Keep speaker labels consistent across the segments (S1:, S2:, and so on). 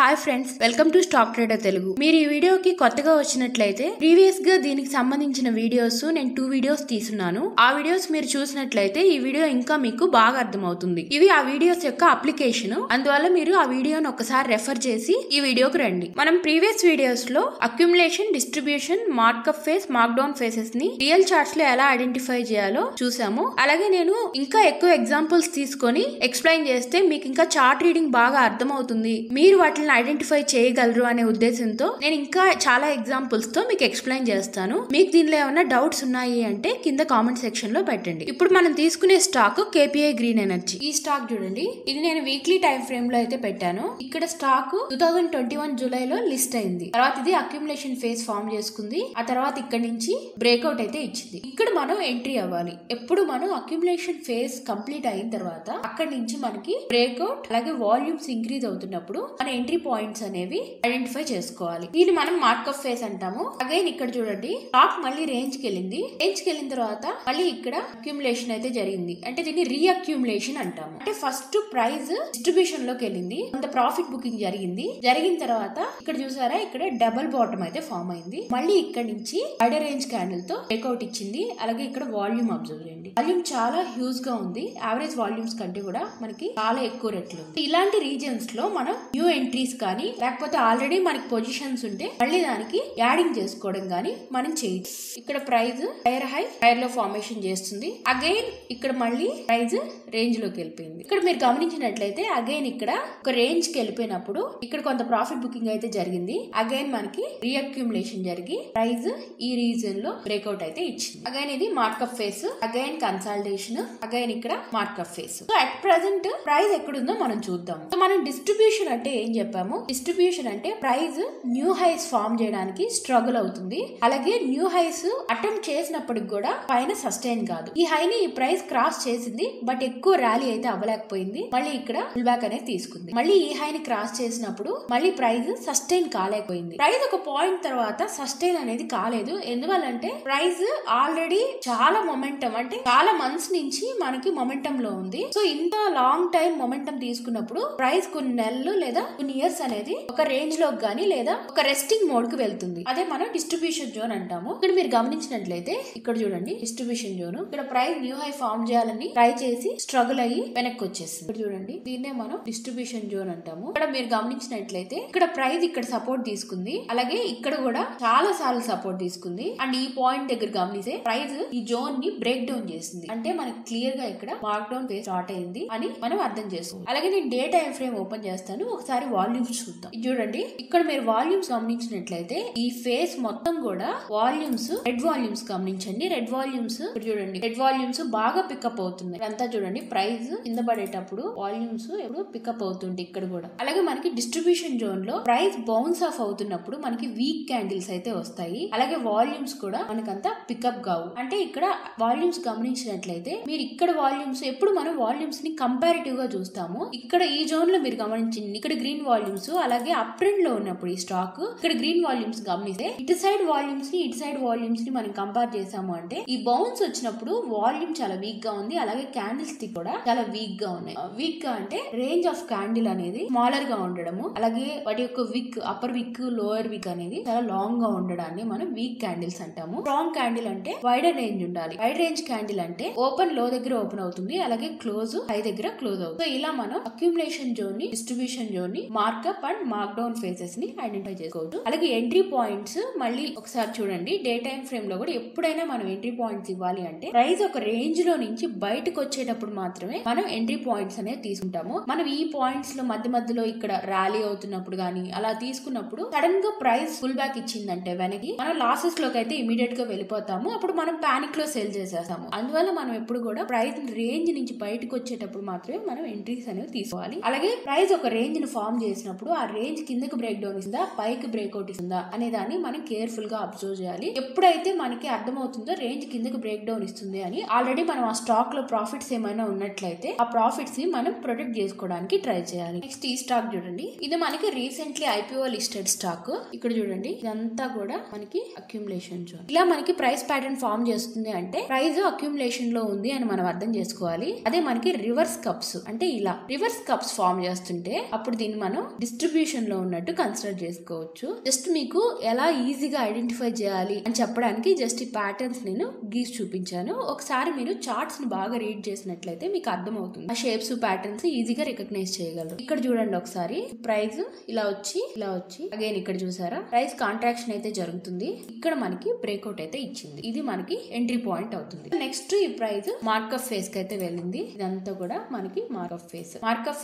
S1: Hi friends, welcome to stock trader Telugu. మీరు ఈ వీడియోకి కొత్తగా వచ్చినట్లయితే ప్రీవియస్ గా దీనికి సంబంధించిన వీడియోస్ నేను 2 వీడియోస్ తీసున్నాను. ఆ వీడియోస్ మీరు చూసినట్లయితే ఈ వీడియో ఇంకా మీకు బాగా అర్థమవుతుంది. ఇవి ఆ వీడియోస్ యొక్క అప్లికేషన్, అందువల్ల మీరు ఆ వీడియోని ఒకసారి రెఫర్ చేసి ఈ వీడియోకి రండి. మనం ప్రీవియస్ వీడియోస్ లో accumulation, distribution, markup phase, markdown phases ని రియల్ చార్ట్స్ లో ఎలా ఐడెంటిఫై చేయాలో చూసాము. అలాగే నేను ఇంకా ఎక్కువ ఎగ్జాంపుల్స్ తీసుకొని ఎక్స్ప్లెయిన్ చేస్తే మీకు ఇంకా చార్ట్ రీడింగ్ బాగా అర్థమవుతుంది, మీరు వాటిని ఐడెంటిఫై చేయగలరు అనే ఉద్దేశంతో నేను ఇంకా చాలా ఎగ్జాంపుల్స్ తో మీకు ఎక్స్ప్లెయిన్ చేస్తాను. మీకు దీనిలో ఏమైనా డౌట్స్ ఉన్నాయి అంటే కింద కామెంట్ సెక్షన్ లో పెట్టండి. ఇప్పుడు మనం తీసుకునే స్టాక్ KPI గ్రీన్ ఎనర్జీ. ఈ స్టాక్ చూడండి, ఇది నేను వీక్లీ టైం ఫ్రేమ్ లో అయితే పెట్టాను. ఇక్కడ స్టాక్ 2021 జూలైలో లిస్ట్ అయింది. తర్వాత ఇది అక్యుములేషన్ ఫేజ్ ఫామ్ చేసుకుంది. ఆ తర్వాత ఇక్కడ నుంచి బ్రేక్అవుట్ అయితే ఇచ్చింది. ఇక్కడ మనం ఎంట్రీ అవ్వాలి. ఎప్పుడు మనం అక్యుములేషన్ ఫేజ్ కంప్లీట్ అయిన తర్వాత అక్కడ నుంచి మనకి బ్రేక్అవుట్ అలాగే వాల్యూమ్స్ ఇంక్రీజ్ అవుతున్నప్పుడు మన ఎంట్రీ పాయింట్స్ అనేవి ఐడెంటిఫై చేసుకోవాలి. దీన్ని మనం మార్కప్ ఫేస్ అంటాము. అగైన్ ఇక్కడ చూడండి, స్టాక్ మళ్ళీ రేంజ్ కి వెళ్ళింది. రేంజ్ కి వెళ్ళిన తర్వాత మళ్ళీ ఇక్కడ అక్యుములేషన్ అయితే జరిగింది. అంటే దీన్ని రీఅక్యుములేషన్ అంటాము. అంటే ఫస్ట్ ప్రైస్ డిస్ట్రిబ్యూషన్ లోకి వెళ్ళింది, కొంత ప్రాఫిట్ బుకింగ్ జరిగింది. జరిగిన తర్వాత ఇక్కడ చూసారా, ఇక్కడ డబుల్ బాటమ్ అయితే ఫామ్ అయింది. మళ్ళీ ఇక్కడ నుంచి వైడర్ రేంజ్ క్యాండిల్ తో బ్రేక్అవుట్ ఇచ్చింది. అలాగే ఇక్కడ వాల్యూమ్ అబ్జర్వ్ చేయండి, వాల్యూమ్ చాలా హ్యూజ్ గా ఉంది. యావరేజ్ వాల్యూమ్స్ కంటే కూడా మనకి చాలా ఎక్కువ రెట్లు ఉంది. ఇలాంటి రీజియన్స్ లో మనం న్యూ ఎంట్రీస్ కానీ లేకపోతే ఆల్రెడీ మనకి పొజిషన్స్ ఉంటే మళ్ళీ దానికి యాడింగ్ చేసుకోవడం కానీ మనం చేయొచ్చు. ఇక్కడ ప్రైస్ హైర్ లో ఫార్మేషన్ చేస్తుంది. అగైన్ ఇక్కడ మళ్ళీ ప్రైస్ రేంజ్ లోకి వెళ్ళిపోయింది. ఇక్కడ మీరు గమనించినట్లయితే అగైన్ ఇక్కడ ఒక రేంజ్ కి వెళ్ళిపోయినప్పుడు ఇక్కడ కొంత ప్రాఫిట్ బుకింగ్ అయితే జరిగింది. అగైన్ మనకి రీఅక్యుములేషన్ జరిగి ప్రైస్ ఈ రీజన్ లో బ్రేక్అవుట్ అయితే ఇచ్చింది. అగైన్ ఇది markup phase, again consultation, again ఇక్కడ markup phase. So at present price ఎక్కడుందో మనం చూద్దాం. సో మనం డిస్ట్రిబ్యూషన్ అంటే ఏం చెప్పాము? డిస్ట్రిబ్యూషన్ అంటే ప్రైస్ న్యూ హైస్ ఫామ్ చేయడానికి స్ట్రగుల్ అవుతుంది. అలాగే న్యూ హైస్ అటెంప్ట్ చేసినప్పటికి కూడా పైన సస్టైన్ కాదు. ఈ హైని ఈ ప్రైస్ క్రాస్ చేసింది, బట్ ఎక్కువ ర్యాలీ అయితే అవ్వలేకపోయింది. మళ్ళీ ఇక్కడ పుల్ బ్యాక్ అనేది తీసుకుంది. మళ్ళీ ఈ హైని క్రాస్ చేసినప్పుడు మళ్ళీ ప్రైస్ సస్టైన్ కాలేకపోయింది. ప్రైస్ ఒక పాయింట్ తర్వాత సస్టైన్ అనేది కాలేదు. ఎందువల్లంటే ప్రైస్ ఆల్రెడీ చాలా మొమెంటం, అంటే చాలా మంత్స్ నుంచి మనకి మొమెంటం లో ఉంది. సో ఇంత లాంగ్ టైం మొమెంటం తీసుకున్నప్పుడు ప్రైస్ కొన్ని నెలలు లేదా కొన్ని ఇయర్స్ అనేది ఒక రేంజ్ లో గానీ లేదా ఒక రెస్టింగ్ మోడ్ కి వెళ్తుంది. అదే మనం డిస్ట్రిబ్యూషన్ జోన్ అంటాము. ఇక్కడ మీరు గమనించినట్లయితే ఇక్కడ చూడండి, డిస్ట్రిబ్యూషన్ జోన్. ఇక్కడ ప్రైస్ న్యూ హై ఫామ్ చేయాలని ట్రై చేసి స్ట్రగుల్ అయ్యి వెనక్కి వచ్చేసింది. ఇక్కడ చూడండి, దీన్నే మనం డిస్ట్రిబ్యూషన్ జోన్ అంటాము. ఇక్కడ మీరు గమనించినట్లయితే ఇక్కడ ప్రైస్ ఇక్కడ సపోర్ట్ తీసుకుంది, అలాగే ఇక్కడ కూడా చాలా సార్లు సపోర్ట్ తీసుకుంది. అండ్ ఈ పాయింట్ దగ్గర గమనిస్తే ప్రైస్ ఈ జోన్ ని బ్రేక్ డౌన్ చేసింది. అంటే మనకి క్లియర్ గా ఇక్కడ మార్క్ డౌన్ ఫేజ్ స్టార్ట్ అయింది అని మనం అర్థం చేసుకోవాలి. అలాగే నేను డే టైం ఫ్రేమ్ ఓపెన్ చేస్తాను, ఒకసారి వాల్యూమ్స్ చూద్దాం. చూడండి, ఇక్కడ మీరు వాల్యూమ్స్ గమనించినట్లయితే ఈ ఫేస్ మొత్తం కూడా వాల్యూమ్స్, రెడ్ వాల్యూమ్స్ గమనించండి. రెడ్ వాల్యూమ్స్ ఇక్కడ చూడండి, రెడ్ వాల్యూమ్స్ బాగా పికప్ అవుతుంది. అంతా చూడండి, ప్రైస్ కింద పడేటప్పుడు వాల్యూమ్స్ ఎప్పుడు పికప్ అవుతుంది ఇక్కడ కూడా. అలాగే మనకి డిస్ట్రిబ్యూషన్ జోన్ లో ప్రైస్ బౌన్స్ ఆఫ్ అవుతున్నప్పుడు మనకి వీక్ క్యాండిల్స్ అయితే వస్తాయి. అలాగే వాల్యూమ్స్ కూడా మనకంతా పికప్ కావు. అంటే ఇక్కడ వాల్యూమ్స్ గమనించినట్లయితే మీరు ఇక్కడ వాల్యూమ్స్ ఎప్పుడు మనం వాల్యూమ్స్ ని కంపారిటివ్ గా చూస్తాము. ఇక్కడ ఈ జోన్ లో మీరు గమనించండి, ఇక్కడ గ్రీన్ వాల్యూమ్స్, అలాగే అప్ ట్రెండ్ లో ఉన్నప్పుడు ఈ స్టాక్ ఇక్కడ గ్రీన్ వాల్యూమ్స్ గమనిస్తే ఇటు సైడ్ వాల్యూమ్స్ ని ఇటు సైడ్ వాల్యూమ్స్ ని మనం కంపేర్ చేసాము అంటే ఈ బౌన్స్ వచ్చినప్పుడు వాల్యూమ్ చాలా వీక్ గా ఉంది. అలాగే క్యాండిల్స్ కూడా చాలా వీక్ గా ఉన్నాయి. వీక్ గా అంటే రేంజ్ ఆఫ్ క్యాండిల్ అనేది స్మాలర్ గా ఉండడము, అలాగే వాటి యొక్క విక్, అప్పర్ విక్, లోయర్ విక్ అనేది చాలా లాంగ్ గా ఉండడాన్ని మనం వీక్ క్యాండిల్స్ అంటాము. స్ట్రాంగ్ క్యాండిల్ అంటే వైడర్ రేంజ్ ఉండాలి. వైడ్ రేంజ్ క్యాండిల్ అంటే ఓపెన్ లో దగ్గర ఓపెన్ అవుతుంది, అలాగే క్లోజ్ హై దగ్గర క్లోజ్ అవుతుంది. సో ఇలా మనం అక్యుములేషన్ జోన్ ని, డిస్ట్రిబ్యూషన్ జోన్ ని, markup and mark down phases ని ఐడెంటిఫై చేసుకోవచ్చు. అలాగే ఎంట్రీ పాయింట్స్ మళ్ళీ ఒకసారి చూడండి, డే టైం ఫ్రేమ్ లో కూడా ఎప్పుడైనా మనం ఎంట్రీ పాయింట్స్ ఇవ్వాలి అంటే ప్రైస్ ఒక రేంజ్ లో నుంచి బయటకు వచ్చేటప్పుడు మాత్రమే మనం ఎంట్రీ పాయింట్స్ అనేది తీసుకుంటాము. మనం ఈ పాయింట్స్ లో మధ్యలో ఇక్కడ ర్యాలీ అవుతున్నప్పుడు గానీ అలా తీసుకున్నప్పుడు సడన్ గా ప్రైస్ ఫుల్ బ్యాక్ ఇచ్చిందంటే వెనక్కి మనం లాసెస్ లోకి అయితే ఇమీడియట్ గా వెళ్ళిపోతాము. అప్పుడు మనం పానిక్ లో సేల్ చేసేస్తాము. అందువల్ల మనం ఎప్పుడు కూడా ప్రైస్ రేంజ్ నుంచి బయటకు వచ్చేటప్పుడు మాత్రమే మనం ఎంట్రీస్ అనేవి తీసుకోవాలి. అలాగే ప్రైస్ ఒక రేంజ్ ని ఫామ్ చేసినప్పుడు ఆ రేంజ్ కిందకి బ్రేక్ డౌన్ ఇస్తుందా, పైకి బ్రేక్అవుట్ ఇస్తుందా అనే దాన్ని మనం కేర్ఫుల్ గా అబ్జర్వ్ చేయాలి. ఎప్పుడైతే మనకి అర్థమవుతుందో రేంజ్ కిందకి బ్రేక్ డౌన్ ఇస్తుంది అని, ఆల్రెడీ మనం ఆ స్టాక్ లో ప్రాఫిట్స్ ఏమైనా ఉన్నట్లయితే ఆ ప్రాఫిట్స్ ని మనం ప్రొటెక్ట్ చేసుకోవడానికి ట్రై చేయాలి. నెక్స్ట్ ఈ స్టాక్ చూడండి, ఇది మనకి రీసెంట్లీ IPO లిస్టెడ్ స్టాక్. ఇక్కడ చూడండి, ఇదంతా కూడా మనకి అక్యుములేషన్ జోన్. ఇలా మనకి ప్రైస్ ప్యాటర్న్ ఫామ్ చేస్తుంది అంటే ప్రైస్ అక్యుములేషన్ లో ఉంది అని మనం అర్థం చేసుకోవాలి. అదే మనకి రివర్స్ కప్స్ అంటే ఇలా రివర్స్ కప్స్ ఫామ్ చేస్తుంటే అప్పుడు దీన్ని మనం మనం డిస్ట్రిబ్యూషన్ లో ఉన్నట్టు కన్సిడర్ చేసుకోవచ్చు. జస్ట్ మీకు ఎలా ఈజీగా ఐడెంటిఫై చేయాలి అని చెప్పడానికి జస్ట్ ఈ ప్యాటర్న్స్ నేను గీసి చూపించాను. ఒకసారి మీరు చార్ట్స్ ని బాగా రీడ్ చేసినట్లయితే మీకు అర్థమవుతుంది. ఆ షేప్స్ ప్యాటర్న్స్ ఈజీగా రికగ్నైజ్ చేయగలరు. ఇక్కడ చూడండి ఒకసారి ప్రైస్ ఇలా వచ్చి అగైన్ ఇక్కడ చూసారా ప్రైస్ కాంట్రాక్షన్ అయితే జరుగుతుంది. ఇక్కడ మనకి బ్రేక్అవుట్ అయితే ఇచ్చింది. ఇది మనకి ఎంట్రీ పాయింట్ అవుతుంది. నెక్స్ట్ ఈ ప్రైస్ మార్కప్ ఫేస్ కి అయితే వెళ్ళింది. ఇదంతా కూడా మనకి మార్కప్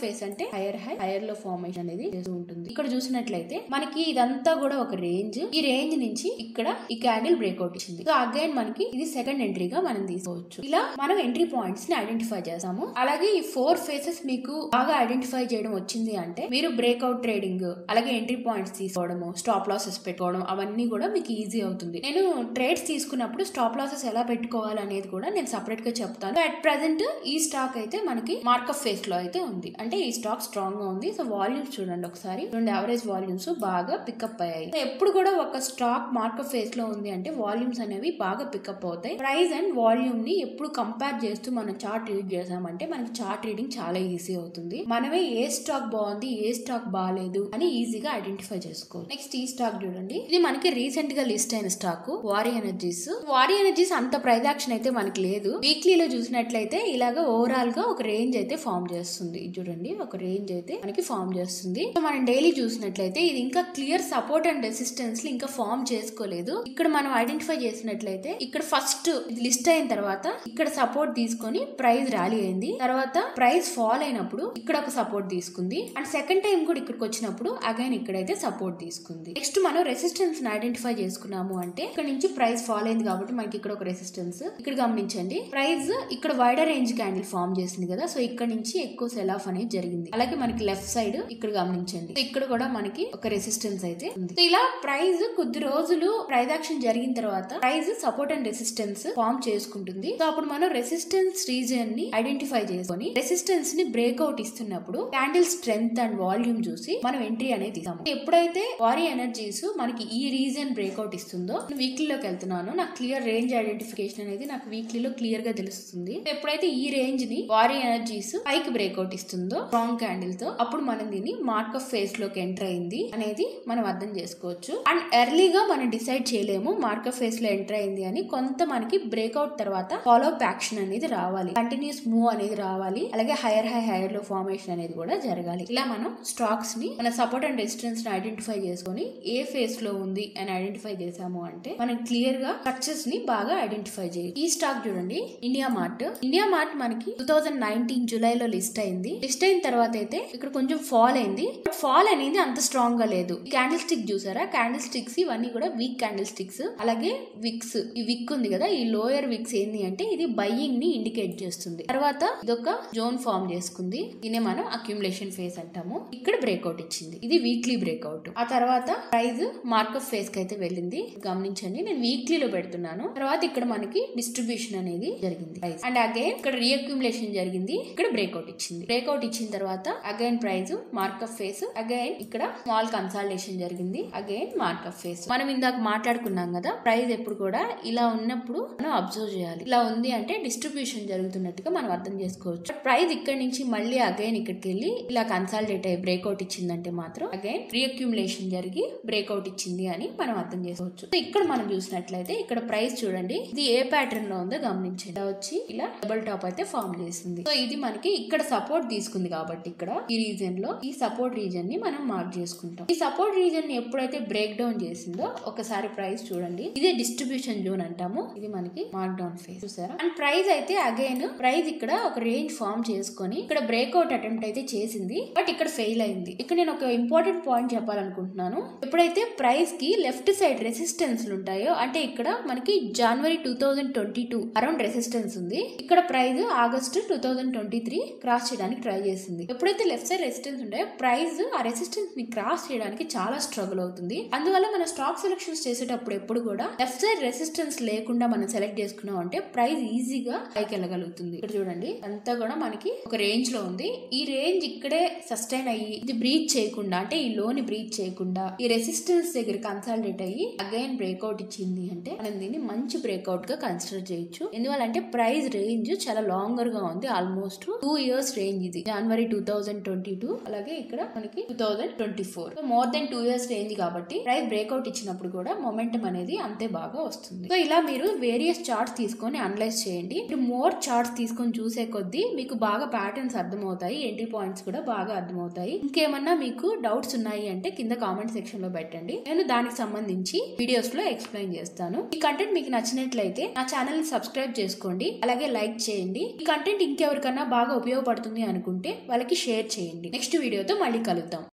S1: ఫేస్ అంటే హైయర్ లో ఫార్మేషన్ అనేది చేస్తూ ఉంటుంది. ఇక్కడ చూసినట్లయితే మనకి ఇదంతా కూడా ఒక రేంజ్. ఈ రేంజ్ నుంచి ఇక్కడ ఈ క్యాండిల్ బ్రేక్అవుట్ ఇచ్చింది. సో అగైన్ మనకి ఇది సెకండ్ ఎంట్రీగా మనం తీసుకోవచ్చు. ఇలా మనం ఎంట్రీ పాయింట్స్ ని ఐడెంటిఫై చేస్తాము. అలాగే ఈ 4 ఫేసెస్ మీకు బాగా ఐడెంటిఫై చేయడం వచ్చింది అంటే మీరు బ్రేక్అవుట్ ట్రేడింగ్ అలాగే ఎంట్రీ పాయింట్స్ తీసుకోవడము, స్టాప్ లాసెస్ పెట్టుకోవడం అవన్నీ కూడా మీకు ఈజీ అవుతుంది. నేను ట్రేడ్స్ తీసుకున్నప్పుడు స్టాప్ లాసెస్ ఎలా పెట్టుకోవాలి అనేది కూడా నేను సెపరేట్ గా చెప్తాను. అట్ ప్రెసెంట్ ఈ స్టాక్ అయితే మనకి మార్కప్ ఫేస్ లో అయితే ఉంది. అంటే ఈ స్టాక్ స్ట్రాంగ్ గా ఉంది. సో వాల్యూమ్స్ చూడండి ఒకసారి. యావరేజ్ వాల్యూమ్స్ బాగా పికప్ అయ్యాయి. ఎప్పుడు కూడా ఒక స్టాక్ మార్కప్ ఫేస్ లో ఉంది అంటే వాల్యూమ్స్ అనేవి బాగా పికప్ అవుతాయి. ప్రైస్ అండ్ వాల్యూమ్ ని ఎప్పుడు కంపేర్ చేస్తూ మనం చార్ట్ రీడ్ చేసామంటే మనకి చార్ట్ రీడింగ్ చాలా ఈజీ అవుతుంది. మనమే ఏ స్టాక్ బాగుంది ఏ స్టాక్ బాగాలేదు అని ఈజీగా ఐడెంటిఫై చేసుకోవచ్చు. నెక్స్ట్ ఈ స్టాక్ చూడండి. ఇది మనకి రీసెంట్ గా లిస్ట్ అయిన స్టాక్ వారి ఎనర్జీస్ అంత ప్రైస్ యాక్షన్ అయితే మనకి లేదు. వీక్లీలో చూసినట్లయితే ఇలాగ ఓవరాల్ గా ఒక రేంజ్ అయితే ఫామ్ చేస్తుంది. చూడండి ఒక రేంజ్ అయితే మనకి ఫామ్ చేస్తుంది. సో మనం డైలీ చూసినట్లయితే ఇది ఇంకా క్లియర్ సపోర్ట్ అండ్ రెసిస్టెన్స్ ఇంకా ఫామ్ చేసుకోలేదు. ఇక్కడ మనం ఐడెంటిఫై చేసినట్లయితే ఇక్కడ ఫస్ట్ ఇది లిస్ట్ అయిన తర్వాత ఇక్కడ సపోర్ట్ తీసుకొని ప్రైస్ ర్యాలీ అయింది. తర్వాత ప్రైస్ ఫాల్ అయినప్పుడు ఇక్కడ ఒక సపోర్ట్ తీసుకుంది. అండ్ సెకండ్ టైం కూడా ఇక్కడికి వచ్చినప్పుడు అగైన్ ఇక్కడైతే సపోర్ట్ తీసుకుంది. నెక్స్ట్ మనం రెసిస్టెన్స్ ని ఐడెంటిఫై చేసుకున్నాము అంటే ఇక్కడ నుంచి ప్రైస్ ఫాల్ అయింది కాబట్టి మనకి ఇక్కడ ఒక రెసిస్టెన్స్. ఇక్కడ గమనించండి ప్రైస్ ఇక్కడ వైడర్ రేంజ్ క్యాండిల్ ఫామ్ చేసింది కదా. సో ఇక్కడ నుంచి ఎక్కువ సెల్ ఆఫ్ అనేది జరిగింది. అలాగే మనకి లెఫ్ట్ సైడ్ ఇక్కడ గమనించండి ఇక్కడ కూడా మనకి ఒక రెసిస్టెన్స్ అయితే ఉంది. సో ఇలా ప్రైస్ కొద్ది రోజులు ప్రైస్ యాక్షన్ జరిగిన తర్వాత price support and resistance form చేసుకుంటుంది. సో అప్పుడు మనం రెసిస్టెన్స్ రీజన్ ని ఐడెంటిఫై చేసుకొని రెసిస్టెన్స్ ని బ్రేక్అవుట్ ఇస్తున్నప్పుడు క్యాండిల్ స్ట్రెంగ్త్ అండ్ వాల్యూమ్ చూసి మనం ఎంట్రీ అనేది ఇస్తాము. ఎప్పుడైతే వారి ఎనర్జీస్ మనకి ఈ రీజన్ బ్రేక్అవుట్ ఇస్తుందో వీక్లీలోకి వెళ్తున్నాను. నాకు క్లియర్ రేంజ్ ఐడెంటిఫికేషన్ అనేది నాకు వీక్లీలో క్లియర్ గా తెలుస్తుంది. ఎప్పుడైతే ఈ రేంజ్ ని వారి ఎనర్జీస్ పైకి బ్రేక్అవుట్ ఇస్తుందో స్ట్రాంగ్ క్యాండిల్ తో అప్పుడు మనం దీన్ని మార్కప్ ఫేస్ లోకి ఎంటర్ అయింది అనేది మనం అర్థం చేసుకోవచ్చు. అండ్ ఎర్లీగా మనం డిసైడ్ చేయలేము మార్కప్ ఫేస్ లో ఎంటర్ అయింది అని. కొంత మనకి బ్రేక్అవుట్ తర్వాత ఫాలో అప్ యాక్షన్ అనేది రావాలి, కంటిన్యూస్ మూవ్ అనేది రావాలి, అలాగే హైయర్ లో ఫార్మేషన్ అనేది కూడా జరగాలి. ఇలా మనం స్టాక్స్ ని మన సపోర్ట్ అండ్ రెసిస్టెన్స్ ని ఐడెంటిఫై చేసుకొని ఏ ఫేస్ లో ఉంది అని ఐడెంటిఫై చేసాము అంటే మనం క్లియర్ గా స్ట్రక్చర్స్ ని బాగా ఐడెంటిఫై చేయాలి. ఈ స్టాక్ చూడండి ఇండియా మార్ట్ మనకి 2019 జూలైలో లిస్ట్ అయింది. లిస్ట్ అయిన తర్వాత అయితే ఇక్కడ కొంచెం ఫాల్ అయింది. బట్ ఫాల్ అనేది అంత స్ట్రాంగ్ గా లేదు. క్యాండిల్ స్టిక్ చూసారా, క్యాండిల్ స్టిక్స్ ఇవన్నీ కూడా వీక్ క్యాండిల్ స్టిక్స్. అలాగే విక్స్, ఈ విక్ ఉంది కదా, ఈ లోయర్ విక్స్ ఏంది అంటే ఇది బయ్యింగ్ ని ఇండికేట్ చేస్తుంది. తర్వాత ఇదొక జోన్ ఫామ్ చేసుకుంది. దీనే మనం అక్యుములేషన్ ఫేస్ అంటాము. ఇక్కడ బ్రేక్అవుట్ ఇచ్చింది. ఇది వీక్లీ బ్రేక్అవుట్. ఆ తర్వాత ప్రైస్ మార్కప్ ఫేస్ కి అయితే వెళ్ళింది. గమనించండి నేను వీక్లీలో పెడుతున్నాను. తర్వాత ఇక్కడ మనకి డిస్ట్రిబ్యూషన్ అనేది జరిగింది. అండ్ అగైన్ ఇక్కడ రీఅక్యుములేషన్ జరిగింది. ఇక్కడ బ్రేక్అవుట్ ఇచ్చింది. బ్రేక్అవుట్ ఇచ్చిన తర్వాత again price markup phase, again ఇక్కడ స్మాల్ కన్సాలిడేషన్ జరిగింది. Again markup face. మనం ఇందాక మాట్లాడుకున్నాం కదా ప్రైస్ ఎప్పుడు కూడా ఇలా ఉన్నప్పుడు మనం అబ్జర్వ్ చేయాలి. ఇలా ఉంది అంటే డిస్ట్రిబ్యూషన్ జరుగుతున్నట్టుగా మనం అర్థం చేసుకోవచ్చు. ప్రైస్ ఇక్కడ నుంచి మళ్ళీ అగైన్ ఇక్కడికి వెళ్ళి ఇలా కన్సాలిడేట్ అయ్యి బ్రేక్అవుట్ ఇచ్చిందంటే మాత్రం అగైన్ రీఅక్యుములేషన్ జరిగి బ్రేక్అవుట్ ఇచ్చింది అని మనం అర్థం చేసుకోవచ్చు. సో ఇక్కడ మనం చూసినట్లయితే ఇక్కడ ప్రైస్ చూడండి ఇది ఏ ప్యాటర్న్ లో ఉందో గమనించండి. ఇలా వచ్చి ఇలా డబుల్ టాప్ అయితే ఫామ్ చేసింది. సో ఇది మనకి ఇక్కడ సపోర్ట్ తీసుకుంది కాబట్టి ఇక్కడ ఈ రీజన్ లో ఈ సపోర్ట్ రీజన్ ని మనం మార్క్ చేసుకుంటాం. ఈ సపోర్ట్ రీజన్ ని ఎప్పుడైతే బ్రేక్ డౌన్ చేసిందో ఒకసారి ప్రైస్ చూడండి ఇదే డిస్ట్రిబ్యూషన్ జోన్ అంటాము. ఇది మనకి మార్క్ డౌన్ ఫేస్ చూసారా. అండ్ ప్రైస్ అయితే అగైన్ ప్రైస్ ఇక్కడ ఒక రేంజ్ ఫామ్ చేసుకొని ఇక్కడ బ్రేక్అవుట్ అటెంప్ట్ అయితే చేసింది. బట్ ఇక్కడ ఫెయిల్ అయింది. ఇక్కడ నేను ఒక ఇంపార్టెంట్ పాయింట్ చెప్పాలనుకుంటున్నాను. ఎప్పుడైతే ప్రైస్ కి లెఫ్ట్ సైడ్ రెసిస్టెన్స్ ఉంటాయో అంటే ఇక్కడ మనకి జనవరి 2022 అరౌండ్ రెసిస్టెన్స్ ఉంది. ఇక్కడ ప్రైస్ ఆగస్టు 2023 క్రాస్ చేయడానికి ట్రై చేసింది. ఎప్పుడైతే లెఫ్ట్ సైడ్ రెసిస్టెన్స్ ఉంటాయో ప్రైస్ ఆ రెసిస్టెన్స్ ని క్రాస్ చేయడానికి చాలా స్ట్రగుల్ అవుతుంది. అందువల్ల మన స్టాక్ సెలెక్షన్స్ చేసేటప్పుడు ఎప్పుడు కూడా లెఫ్ట్ సైడ్ రెసిస్టెన్స్ లేకుండా మనం సెలెక్ట్ చేసుకున్నాం అంటే ప్రైస్ ఈజీగా పైకి వెళ్ళగలుగుతుంది. ఇక్కడ చూడండి అంతా కూడా మనకి ఒక రేంజ్ లో ఉంది. ఈ రేంజ్ ఇక్కడే సస్టైన్ అయ్యి ఇది బ్రీచ్ చేయకుండా అంటే ఈ లోని బ్రీచ్ చేయకుండా ఈ రెసిస్టెన్స్ దగ్గర కన్సాలిడేట్ అయ్యి అగైన్ బ్రేక్అవుట్ ఇచ్చింది అంటే మనం దీన్ని మంచి బ్రేక్అవుట్ గా కన్సిడర్ చేయొచ్చు. ఎందువల్లంటే ప్రైస్ రేంజ్ చాలా లాంగర్ గా ఉంది. ఆల్మోస్ట్ 2 years రేంజ్ ఇది. జనవరి 2022 అలాగే ఇక్కడ మనకి 2024. సో మోర్ దెన్ 2 years అయింది కాబట్టి ప్రైస్ బ్రేక్అవుట్ ఇచ్చినప్పుడు కూడా మొమెంటం అనేది అంతే బాగా వస్తుంది. సో ఇలా మీరు వేరియస్ చార్ట్స్ తీసుకొని అనలైజ్ చేయండి. మీరు మోర్ చార్ట్స్ తీసుకొని చూసే కొద్దీ మీకు బాగా ప్యాటర్న్స్ అర్థమవుతాయి, ఎంట్రీ పాయింట్స్ కూడా బాగా అర్థమవుతాయి. ఇంకేమన్నా మీకు డౌట్స్ ఉన్నాయి అంటే కింద కామెంట్ సెక్షన్ లో పెట్టండి, నేను దానికి సంబంధించి వీడియోస్ లో ఎక్స్ప్లెయిన్ చేస్తాను. ఈ కంటెంట్ మీకు నచ్చినట్లయితే నా ఛానల్ ని సబ్స్క్రైబ్ చేసుకోండి, అలాగే లైక్ చేయండి. ఈ కంటెంట్ ఇంకెవరికన్నా బాగా ఉపయోగపడుతుంది అనుకుంటే వాళ్ళకి షేర్ చేయండి. నెక్స్ట్ వీడియోతో మళ్ళీ కలుద్దాం.